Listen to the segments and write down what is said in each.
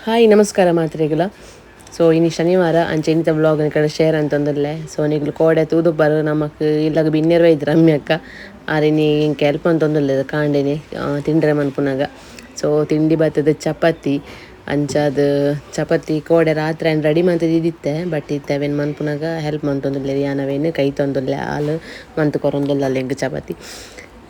Hi ನಮಸ್ಕಾರ ಮಾತ್ರೆಗಳ. So ಇನ್ನು ಶನಿವಾರ ಅಂಚೆ ಇಂಥ ಬ್ಲಾಗ್ ಕಡೆ ಶೇರ್ ಅಂತಂದಿರಲೆ. ಸೊ ನಿಗ್ಲು ಕೋಡೆ ತೂದು ಬರು ನಮಕ್ ಇಲ್ಲಾಗ ಬಿನ್ನೆರ್ ಇದ್ರು ಅಮ್ಮಿ ಅಕ್ಕ ಆರೇನಿ ಇಂಕ ಹೆಲ್ಪ್ ಅಂತಂದಿಲ್ಲ ಕಾಂಡೇನಿ ತಿಂಡ್ರೆ ಮನ್ಪುನಾಗ. ಸೊ ತಿಂಡಿ ಬರ್ತದೆ ಚಪಾತಿ ಅಂಚಾದ ಚಪಾತಿ ಕೋಡೆ ರಾತ್ರಿ ರೆಡಿ ಮಂತಿದ್ದಿತ್ತೆ ಬಟ್ ಇತ್ತವೇನು ಮನ್ಪುನಾಗ ಹೆಲ್ಪ್ ಮಂತೊಂದಿಲ್ಲ ಯಾನವೇನು ಕೈ ತೊಂದಿಲ್ಲ ಹಾಲು ಮಂತು ಕೊರೊಂದಿಲ್ಲ ಅಲ್ಲಿ ಹೆಂಗೆ ಚಪಾತಿ.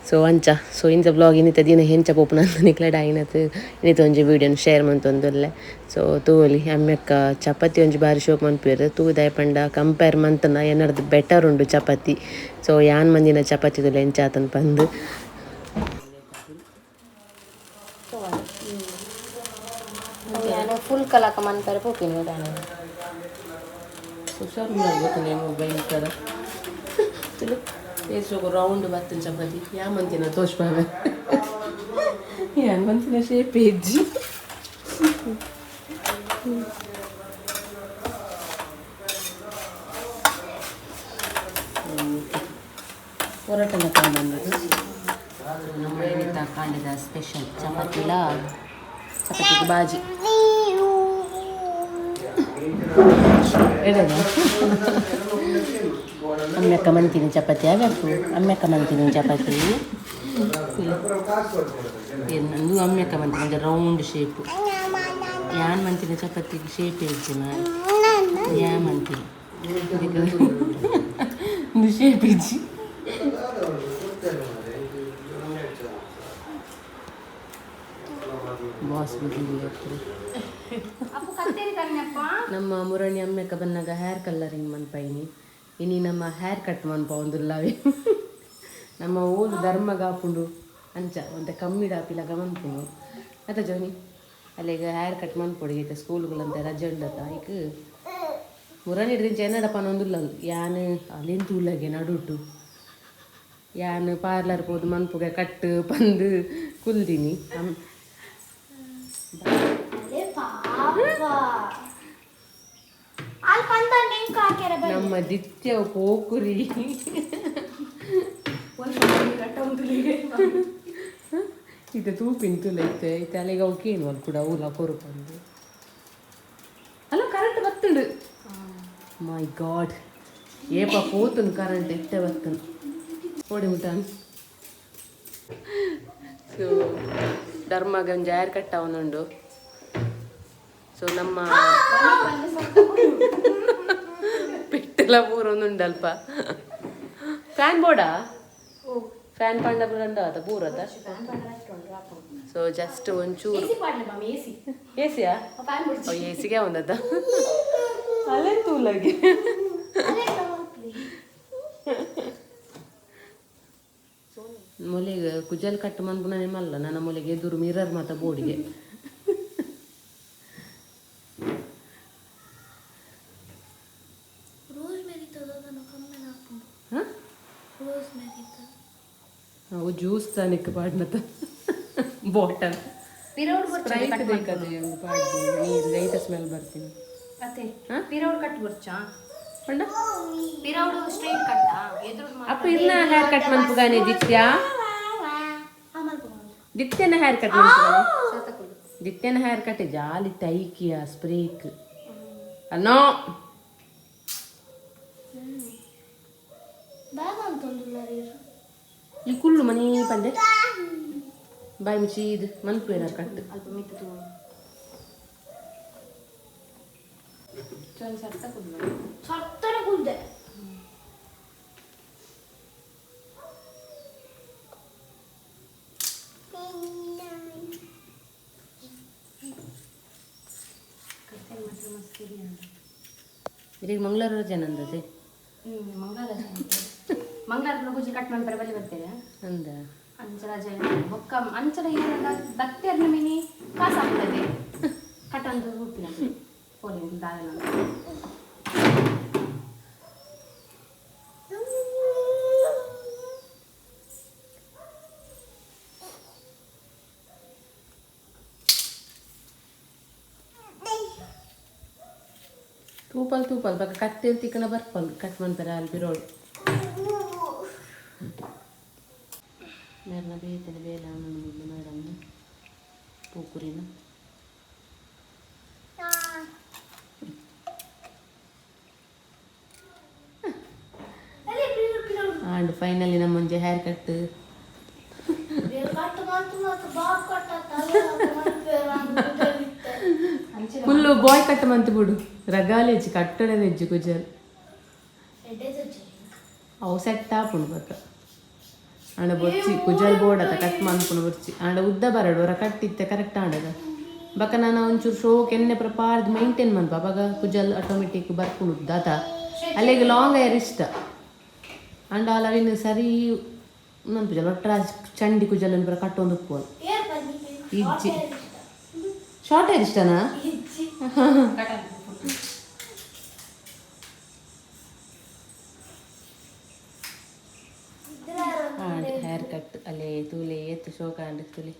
ಸೊ ಅಂಚ ಸೊ ಇಂಥ ಬ್ಲಾಗ್ ಇನ್ನಿತ ದಿನ ಹೆಂಚ ಪೋಪುನ ಅಂತ ನಿಕ್ಲೆ ಡಾಯಿನತ್ ಇನ್ನಿತ ಒಂಜಿ ವೀಡಿಯೋನ ಶೇರ್ ಮಂತೊಂದುಲ್ಲೆ. ಸೊ ತೂವೊಲಿ ಅಮ್ಮೆಕ್ಕ ಚಪಾತಿ ಒಂಜಿ ಬಾರಿ ಶೋಕ್ ಮನ್ಪುವೆರ್ ತೂದಾಯ ಪಂಡ ಕಂಪೇರ್ ಮಂತನ ಏನರ್ದು ಬೆಟರ್ ಉಂಡು ಚಪಾತಿ. ಸೊ ಯಾನ್ ಮಂದಿನ ಚಪಾತಿ ತುಲೆ ಎಂಚ ಆತನ್ ಪಂದ್ ಫುಲ್ ಕಲಾಕ ಮನ್ಪರೆ ಪೋಪಿನ ಹುಷಾರು ಗೊತ್ತಿಲ್ಲ ಭಯಂಕರ ಎಷ್ಟು ರೌಂಡ್ ಬರ್ತನ ಚಪಾತಿ ಯಾ ಮಂತಿನ ತೋಚ್ಪಾವೆ ಯಾನ್ ಮಂತಿನ ಶೇಪ್ ಹೆಜ್ಜಿ ಹೊರಟನ ಬಂದದ್ದು ನಮ್ಮ ಏನಿತ್ತ ಕಾಂಡಿದ ಸ್ಪೆಷಲ್ ಚಪಾತಿಲ ಚಪಾತಿಗೆ ಬಾಜಿ ಅಮ್ಮೆಕ್ಕ ಮಂತೀನಿ ಚಪಾತಿ ಆಗಬೇಕು ಅಮ್ಮೆಕ್ಕ ಮಂತೀನಿ ಚಪಾತಿ ನಂದು ಅಮ್ಮೆಕ್ಕ ಮಂತೀನಿ ಅಂದರೆ ರೌಂಡ್ ಶೇಪು ಯಾನ್ ಮಂತಿನ ಚಪಾತಿಗೆ ಶೇಪ್ ಹೇಳ್ತೀನಿ ಯಾ ಮಂತೀನಿ ಶೇಪ್ ಇಜ್ಜಿ ಬಾಸ್ ನಮ್ಮ ಮುರಣಿ ಅಮ್ಮೆಕ್ಕ ಬಂದಾಗ ಹೇರ್ ಕಲರಿಂಗ್ ಮನ್ಪೈನಿ ಇನಿ ನಮ್ಮ ಹೇರ್ ಕಟ್ ಮನ್ಪ ಒಂದುಲ್ಲವೇ ನಮ್ಮ ಓದು ಧರ್ಮಗ ಹಾಪುಂಡು ಅಂಚ ಒಂತೆ ಕಮ್ಮಿ ಡಾಪಿಲ ಗಮನ್ಪುಂಡು ಅತ ಜೋನಿ ಅಲ್ಲಿಗ ಹೇರ್ ಕಟ್ ಮನ್ಪೊಡಿಗೈತೆ ಸ್ಕೂಲ್ಗಳಂತ ರಜೆ ಉಂಡತ ಈಗ ಮುರಣಿ ಹಿಡ್ದಿಂಚ ಏನಡಪ್ಪ ಒಂದುಲ್ಲ ಯಾನ್ ಅಲ್ಲಿಂತ ಉಲ್ಲಗೆ ನಡುಟು ಯಾನ್ ಪಾರ್ಲರ್ ಹೋದು ಮನ್ಪುಗೆ ಕಟ್ಟು ಪಂದು ಕುಲ್ದೀನಿ ನಮ್ಮ ದಿತ್ಯ ಪೋಕುರಿ ಇದು ತೂಪಿಂತುಲ ಐತೆ ಐತೆ ಅಲ್ಲಿಗೆ ಅವಕ್ಕೇನು ಅಲ್ಲಿ ಕೂಡ ಊಲ ಕೊರು ಬಂದು ಅಲ್ಲ ಕರೆಂಟ್ ಬತ್ತುಂಡು ಮೈ ಗಾಡ್ ಏಪ ಪೋತುನ್ ಕರೆಂಟ್ ಎತ್ತೆ ಬತ್ತುನ್ ಓಡಿ ಮುಟ್ಟಾನ್. ಸೊ ಧರ್ಮಗ ಒಂದು ಹೇರ್ ಕಟ್ ಅವನುಂಡು. ಸೊ ನಮ್ಮ ಪೆಟ್ಟೆಲ್ಲ ಪೂರ ಒಂದುಂಡಲ್ಪ ಫ್ಯಾನ್ ಬೋರ್ಡಾ ಫ್ಯಾನ್ ಪಂಡ ಪುರಂಡ ಅದ ಪೂರದ. ಸೊ ಜಸ್ಟ್ ಒಂಚೂರು ಎಸಿಯಾ ಎಸಿಗೆ ಒಂದದ ಅಲ್ಲೇ ತೂಲಗೆ ಮೊಲೆಗೆ ಕುಜಲ್ ಕಟ್ಟು ಮನ್ಪುನ ನಿಮ್ಮಲ್ಲ ನನ್ನ ಮೊಲೆಗೆ ಎದುರು ಮಿರರ್ ಮಾತ ಬೋರ್ಡಿಗೆ ಅವು ಜ್ಯೂಸ್ ತಾನಿಕ್ಕೆ ಪಾಡ್ನತ ಬಾಟಲ್ ಸ್ಪ್ರೈಟ್ ಬೇಕದೆ ಒಂದು ಪಾಡ್ದು ನೀರು ಲೈಟ್ ಸ್ಮೆಲ್ ಬರ್ತೀನಿ ಅಪ್ಪ ಇರ್ನ ಹೇರ್ ಕಟ್ ಮನ್ಪುಗಾನೆ ದಿತ್ಯ ದಿತ್ಯನ ಹೇರ್ ಕಟ್ ಮನ್ಪುಗಾನೆ ದಿತ್ಯನ ಹೇರ್ ಕಟ್ ಜಾಲಿ ತೈಕಿಯ ಸ್ಪ್ರೇಕ್ ಅನ್ನೋ ಈ ಕುಳ್ಳು ಮನೆ ಪಂಡೆ ಬಾಯಿ ಮುಚ್ಚಿ ಇದು ಮನ್ಪು ಏನಾರು ಕಟ್ಟು ಅಲ್ಪ ಮಿತ್ತು ಸತ್ತನೆ ಕುಲ್ದೆ ಇದೀಗ ಮಂಗಳವಾರ ರಜೆ ನಂದದೆ ಮಂಗಳವಾರ ಗುಜಿ ಕಟ್ ಮಾಡಿ ಬರಬಲ್ಲಿ ಬರ್ತೇವೆ ಅಂದ ಅಂಚಲ ರಜೆ ಬೊಕ್ಕ ಅಂಚಲ ಏನೆಲ್ಲ ಬತ್ತೇರ್ನ ಮಿನಿ ಕಾಸು ಆಗ್ತದೆ ಕಟ್ಟಂದು ಹುಟ್ಟಿನ ಪೋಲಿ ದಾಳ ತೂಪಲ್ ಬಕ್ಕ ಕತ್ತೆ ತಿಕ್ಕನ ಬರ್ಪಲ್ ಕಟ್ ಮಾಡ್ತಾರೆ ಅಲ್ಲಿ ಬಿರೋಳು ಮೇರ್ನ ಬೇತನೆ ಬೇಲ ಮೇಡಮ್ ಪೂಕುರಿನ ಆಂಡ್ ಫೈನಲಿ ನಮ್ಮ ಮುಂಜೆ hair cut full boy cut month ಬಿಡು ರಗಾಲಿ ಹೆಚ್ಚು ಕಟ್ಟಡ ಹೆಚ್ಚು ಕುಜಲ್ ಅವು ಸೆಟ್ ಆಪುಂಡು ಬಕ್ಕ ಆಂಡ ಬೊಚ್ಚಿ ಕುಜಲ್ ಬೋರ್ಡ್ ಅತ್ತ ಕಟ್ ಮನ್ಪುನು ಬೊಚ್ಚಿ ಆಂಡ ಉದ್ದ ಬರಡು ಅವರ ಕಟ್ಟಿತ್ತೆ ಕರೆಕ್ಟ್ ಆಂಡದ ಬಕ್ಕ ನಾನು ಒಂಚೂರು ಶೋಕ್ ಎಣ್ಣೆ ಪ್ರಪಾರ್ದು ಮೈಂಟೈನ್ ಮನ್ಪ ಅವಾಗ ಕುಜಲ್ ಆಟೋಮೆಟಿಕ್ ಬರ್ಪುನು ಉದ್ದ ಆತ ಅಲ್ಲಿಗೆ ಲಾಂಗ್ ಹೇರ್ ಇಷ್ಟ ಅಂಡ ಅಲವಿನ ಸರಿ ನನ್ನ ಕುಜಲ್ ಒಟ್ಟರ ಚಂಡಿ ಕುಜಲ್ ಪುರ ಕಟ್ಟೊಂದು ಉಪ್ಪು ಇಜ್ಜಿ ಶಾರ್ಟ್ ಹೇರ್ ಇಷ್ಟನಾ ಹೇರ್ ಕಟ್ ಅಲ್ಲೇ ತೂಲೆ ಎತ್ತು ಶೋಕ ಅಂಡ್ ತುಲಿ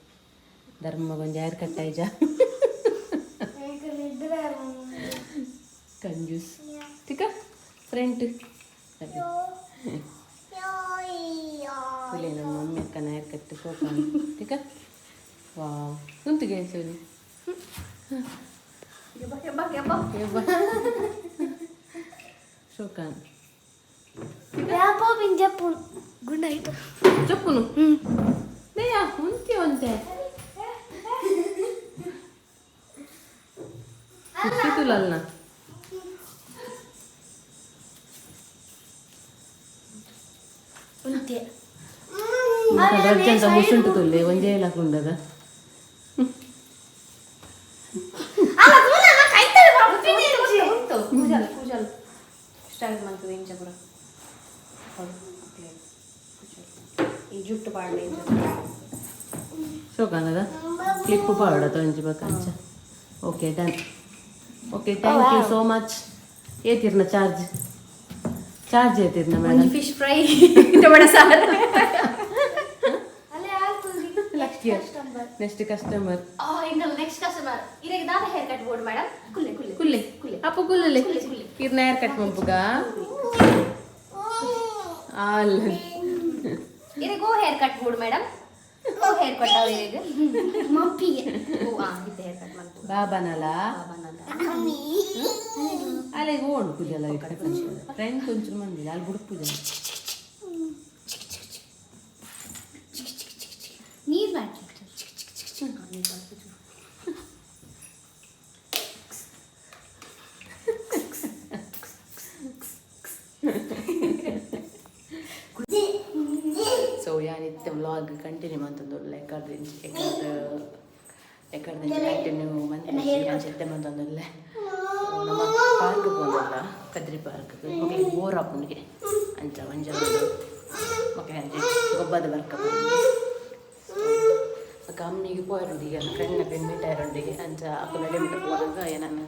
ಧರ್ಮ ಕೊಂಚ ಹೇರ್ ಕಟ್ ಆಯ್ಜ ಕಂಜೂಸ್ ತಿಕ್ಕ ಫ್ರಂಟ್ ತುಲೆ ನಮ್ಮ ಮಮ್ಮಿ ಅಕ್ಕನ ಹೇರ್ ಕಟ್ ಶೋಕ ತಿಕ್ಕ ವಾವ್ ಕುಂತಿಗೆ ಸೋಲಿ ಶೋಕಾನ್ ಗುಡ್ ನೈಟ್ చెప్పును మేయా ఉంతే ఉంతే కుట్టులల్నా ఉంతే రజ్జంత ముసుంటు తొల్లే ಒಂಜೇಲకుంಡದ ಅಲ್ಲ ತುನ ನಾ ಕೈತಲೆ ಬಾಬು ತಿನ್ನಿ ಉಂಟು ಕೂಜಲ್ ಸ್ಟಾರ್ಟ್ ಮಾಡ್ತದೆ ಇಂಚ ಪುರ ಈ ಜುಟ್ಟು ಪಾಡ್ಲೆ ಶೋಕಾನದ ಕ್ಲಿಪ್ ಪಾಡ ತೊಂಜಿ ಬಕಂಚ okay done okay thank you so much ಏತಿರ್ನ ಚಾರ್ಜ್ ಏತಿರ್ನ ಮೇಡಮ್ ಫಿಶ್ ಫ್ರೈ ಟೊಮೆಟೊ ಸಾರು ನೆಕ್ಸ್ಟ್ ಕಸ್ಟಮರ್ ನೆಕ್ಸ್ಟ್ ಕಸ್ಟಮರ್ ಇರೆಗೆ ದಾದ ಹೇರ್ ಕಟ್ ಬೋರ್ಡ್ ಮೇಡಮ್ ಕುಲ್ಲೆ ಅಪ್ಪ ಕುಲ್ಲೆ ಇರ್ನ ಹೇರ್ ಕಟ್ ಮಂಪುಗ ಅಲ್ಲ ಇರೆಗೆ ಓ ಹೇರ್ ಕಟ್ ಬೋರ್ಡ್ ಮೇಡಮ್ ಓ ಹೇರ್ ಕಟ್ ಇರೆಗೆ ಮಪ್ಪಿಗೆ ಓ ಇದ್ದ ಹೇರ್ ಕಟ್ ಮಾಡ್ತು ಬಾಬನಲ್ಲ ಅಲ್ಲಿಗೆ ಓಡು ಪೂಜೆಲ್ಲ ಫ್ರೆಂಡ್ కొంచెం ಮಂದಿ ಅಲ್ಲಿ ಬುಡುಕ್ ಪೂಜೆ ನೀರು ಮಾಡಿ ಸೊ ಯಾನಿತ್ತೆ ವ್ಲಾಗ್ ಕಂಟಿನ್ಯೂ ಮಂತಂದುಲ್ಲ ಎಕ್ಕಡ್ದು ಕಂಟಿನ್ಯೂ ಮಂತ್ ಚೆತ್ತೆ ಮಂತಂದುಲ್ಲೆ ನಮ್ಮ ಪಾರ್ಕ್ ಹೋಗಲ್ಲ ಕದ್ರಿ ಪಾರ್ಕ್ ಮಕ್ಕಳಿಗೆ ಬೋರ್ ಹಾಪುನಿಗೆ ಅಂಚ ಮಂಜ ಮಕ್ಕಳಿಗೆ ಅಂಚೆ ಗೊಬ್ಬದ ಬರ್ಕ ಅಕ್ಕ ಅಮ್ಮಿಗೆ ಪೋಯರೊಂದಿಗೆ ಫ್ರೆಂಡ್ ಮೀಟ್ ಆಯರೊಂದಿಗೆ ಅಂಚ ಅಕ್ಕ ನಡೆ ಬಿಟ್ಟು ಹೋದಾಗ ನಾನು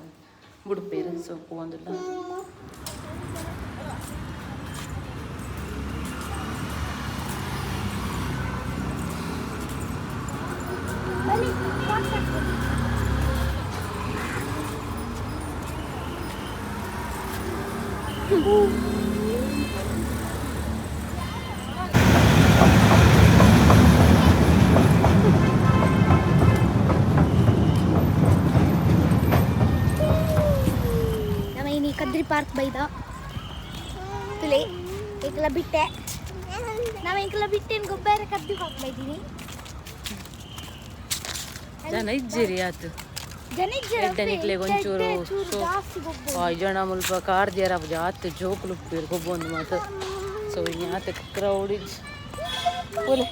ಬುಡುಪೇರು ಸೊ ಹೋಗಂದಿಲ್ಲ ಕದ್ರಿ ಪಾರ್ಕ್ ಬೈದ ತುಲೆ ಏಕಲ ಬಿಟ್ಟೆ ನಾವು ಏಕಲ ಬಿಟ್ಟೇನು ಗೊಬ್ಬರ ಕದ್ರಿ ಪಾರ್ಕ್ ಬೈದೀನಿ ಜನ ಇಜ್ಜಿರಿ ಆತು ಎಡ್ಡನಿಕ್ಲೆ ಒಂಚೂರು ಜನ ಮುಲ್ಪ ಕಾರ್ ಜೇರ ಜಾತ್ ಜೋಕುಲು ಗೊಬ್ಬೊಂದು ಮಾತು ಸೊ ಇನ್ಯಾತ ಕ್ರೌಡ್ ಇಜ್ ಓಲೆ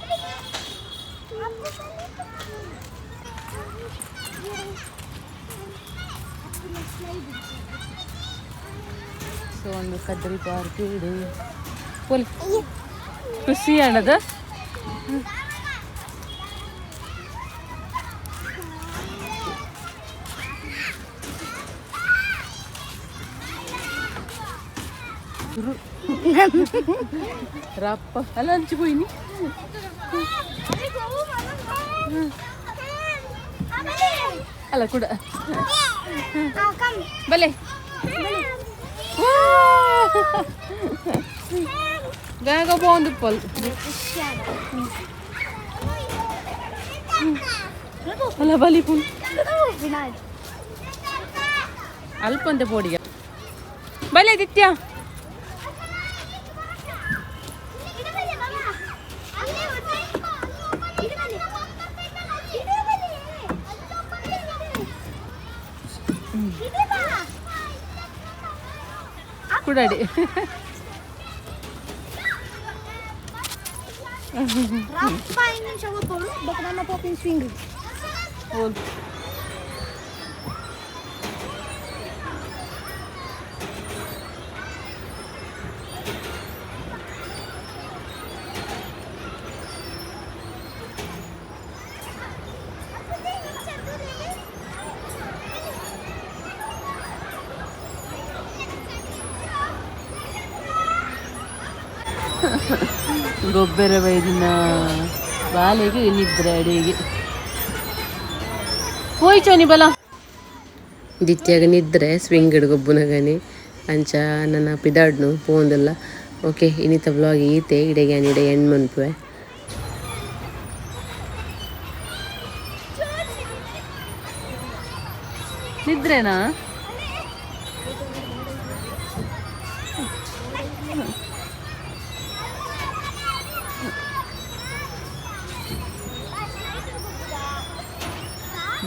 ಸೊ ಒಂದು ಕದ್ರಿ ಪಾರ್ಕ್ ಇಡು ಓಲೆ ಖುಷಿ ಅನ್ನದ ರಪ್ಪ ಅಲ್ಲ ಹಂಚಿపోయి ಅಲ್ಲ ಕೂಡ ಬಲೆ ಬೇಗ ಬಾగుంది ಪಲ್ ಅಲ್ಲ ಬಲಿ ಪುಲ್ ಅಲ್ಪಂತೆ ಪೋಡಿಗೆ ಬಲೆ ದಿತ್ಯ ಇದೆ ಬಾ ಕುಡಾಡಿ ರಪ್ಪ ಇಂಗ್ಲಿಷ್ ಓದ್ಬೋದು ಬಟ್ ನನ್ನ ಪಾಪಿನ್ ಸ್ವಿಂಗ್ ಹೋಲ್ ಗೊಬ್ಬರ ಬೈದಿನ ಬಾಲೆಗೆ ನಿದ್ರೆ ಅಡಿಗೆ ಹೋಯ್ಚೋನಿ ಬಲ ದಿತ್ಯಾಗ ನಿದ್ರೆ ಸ್ವಿಂಗ್ ಗೊಬ್ಬುನಗನಿ ಅಂಚ ನನ್ನ ಪಿದಾಡ್ನು ಪೋಂದಲ್ಲ ಓಕೆ ಇನ್ನಿತ ಬ್ಲಾಗ್ ಈತೆ ಇಡೆಗೆ ಇಡೆ ಹೆಣ್ಣು ಮನ್ಪುವೆ ನಿದ್ರೆನಾ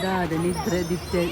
ದಾದ ನಿದ್ರೆ ದಿತ್ತೆ